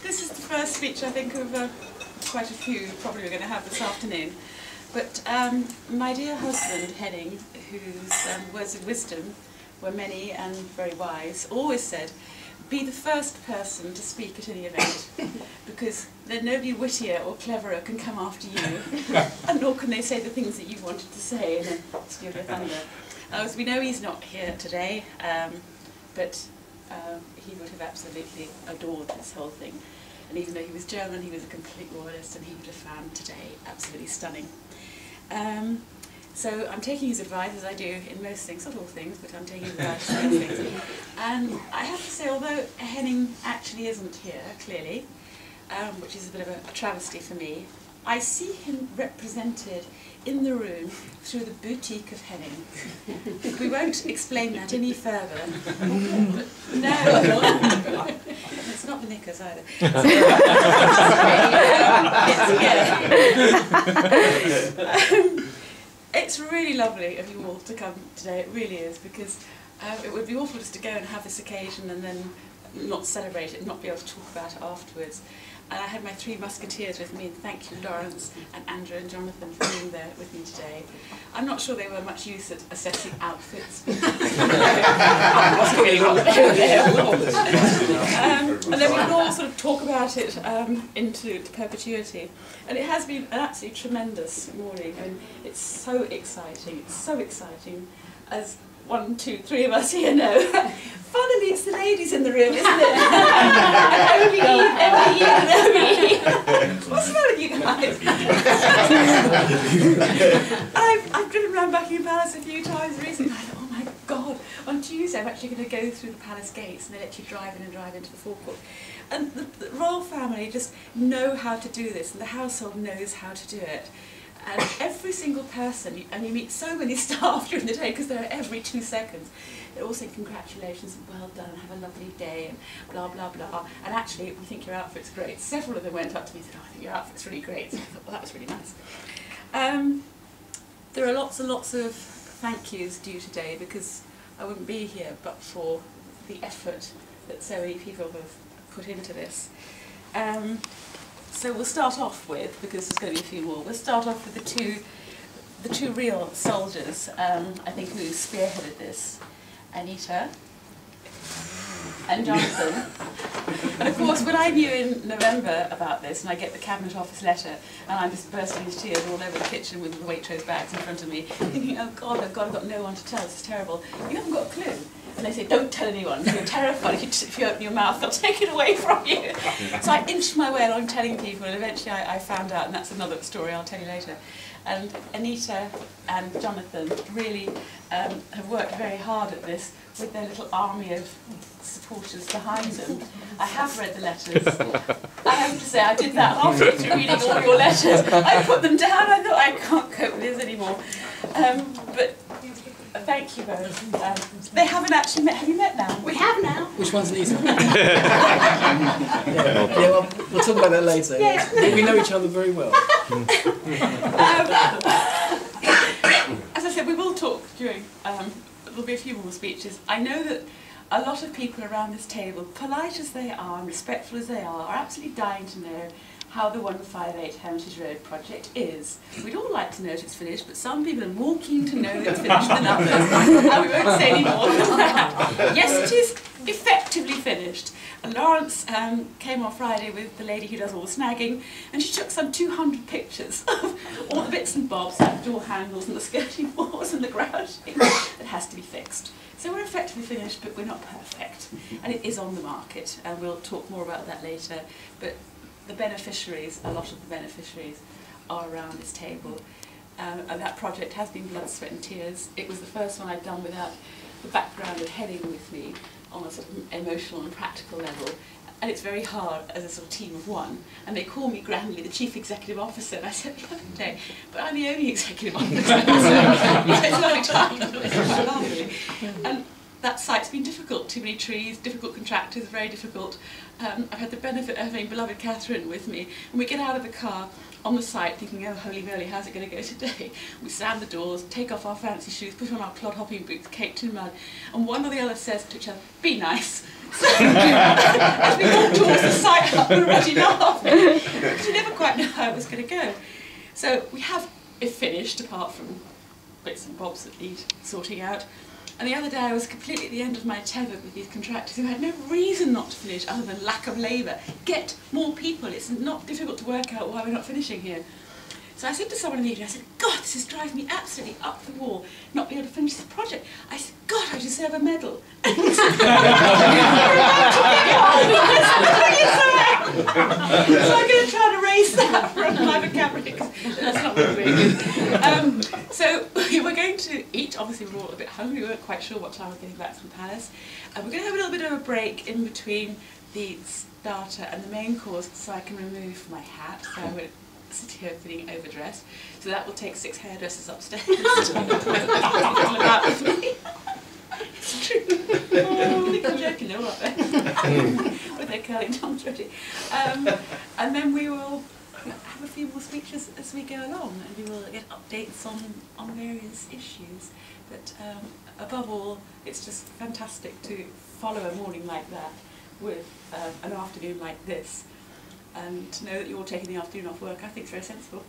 This is the first speech, I think, of quite a few probably we're going to have this afternoon. But my dear husband, Henning, whose words of wisdom were many and very wise, always said, be the first person to speak at any event, because then nobody wittier or cleverer can come after you, and nor can they say the things that you wanted to say and then steal your thunder. As we know, he's not here today, but he would have absolutely adored this whole thing. And even though he was German, he was a complete royalist, and he would have found today absolutely stunning. So I'm taking his advice, as I do in most things, not all things, but I'm taking his advice in most things. And I have to say, although Henning actually isn't here, clearly, which is a bit of a travesty for me, I see him represented in the room through the boutique of Henning. We won't explain that any further. No, it's not the knickers either. It's really lovely of you all to come today, it really is, because it would be awful just to go and have this occasion and then not celebrate it and not be able to talk about it afterwards. And I had my three musketeers with me, and thank you, Lawrence and Andrew and Jonathan, for being there with me today. I'm not sure they were much use at assessing outfits. And then we can all sort of talk about it into perpetuity. And it has been an absolutely tremendous morning, and it's so exciting, as 1, 2, 3 of us here know. Finally, it's the ladies in the room, isn't it? Only you and Emily. What's the matter with you guys? I've driven around Buckingham Palace a few times recently. I thought, oh my God, on Tuesday I'm actually going to go through the palace gates, and they let you drive in and drive into the forecourt. And the royal family just know how to do this, and the household knows how to do it. And every single person, and you meet so many staff during the day because they're every 2 seconds, they're all saying congratulations and well done, have a lovely day, and blah, blah, blah. And actually, we think your outfit's great. Several of them went up to me and said, oh, I think your outfit's really great. So I thought, well, that was really nice. There are lots and lots of thank yous due today, because I wouldn't be here but for the effort that so many people have put into this. So we'll start off with, because there's going to be a few more, we'll start off with the two real soldiers, I think, who spearheaded this, Anita and Jonathan. And of course, when I knew in November about this, and I get the Cabinet Office letter, and I'm just bursting into tears all over the kitchen with the Waitrose bags in front of me, thinking, oh God, I've got no one to tell, this is terrible. You haven't got a clue. And they say, don't tell anyone, you're terrified, if you open your mouth, they'll take it away from you. So I inched my way along telling people, and eventually I found out, and that's another story I'll tell you later. And Anita and Jonathan really have worked very hard at this with their little army of supporters behind them. I have read the letters. I have to say, I did that after reading all your letters. I put them down, I thought, I can't cope with this anymore. But thank you both. They haven't actually met. Have you met now? We have now. Which one's Lisa? Well, we'll talk about that later. Yeah. We know each other very well. As I said, we will talk during, there'll be a few more speeches. I know that a lot of people around this table, polite as they are and respectful as they are absolutely dying to know how the 158 Hermitage Road project is. We'd all like to know it's finished, but some people are more keen to know it's finished than others, and we won't say any more than that. Yes, it is effectively finished. And Lawrence came on Friday with the lady who does all the snagging, and she took some 200 pictures of all the bits and bobs, like the door handles and the skirting boards and the grouting that has to be fixed. So we're effectively finished, but we're not perfect. And it is on the market, and we'll talk more about that later. But the beneficiaries, a lot of the beneficiaries, are around this table. And that project has been blood, sweat and tears. It was the first one I'd done without the background of Henning with me on a sort of emotional and practical level. And it's very hard as a sort of team of one. And they call me grandly the Chief Executive Officer. And I said, okay, but I'm the only Executive Officer. So it's not exciting. And that site's been difficult. Too many trees, difficult contractors, very difficult. I've had the benefit of having beloved Catherine with me. And we get out of the car, on the site thinking, oh, holy moly, how's it going to go today? We slam the doors, take off our fancy shoes, put on our clod-hopping boots, caked in mud, and one or the other says to each other, be nice. So, as we walk towards the site up, we're already laughing, because we never quite know how it was going to go. So we have it finished, apart from bits and bobs that need sorting out. And the other day I was completely at the end of my tether with these contractors who had no reason not to finish other than lack of labour. Get more people. It's not difficult to work out why we're not finishing here. So I said to someone in the evening, I said, God, this is driving me absolutely up the wall, not being able to finish the project. I said, God, I deserve a medal. And he said, so I'm going to try and erase that from my vocabulary, because that's not what we're doing. So we were going to eat. Obviously we were all a bit hungry, we weren't quite sure what time we were getting back from Palace. We're going to have a little bit of a break in between the starter and the main course, so I can remove my hat. So I'm going to sit here feeling overdressed. So that will take 6 hairdressers upstairs to about with me. It's true. I think I'm joking, they're all up there. With their curling tongues ready. And then we will have a few more speeches as we go along, and we will get updates on various issues. But above all, it's just fantastic to follow a morning like that with an afternoon like this. And to know that you're all taking the afternoon off work, I think is very sensible.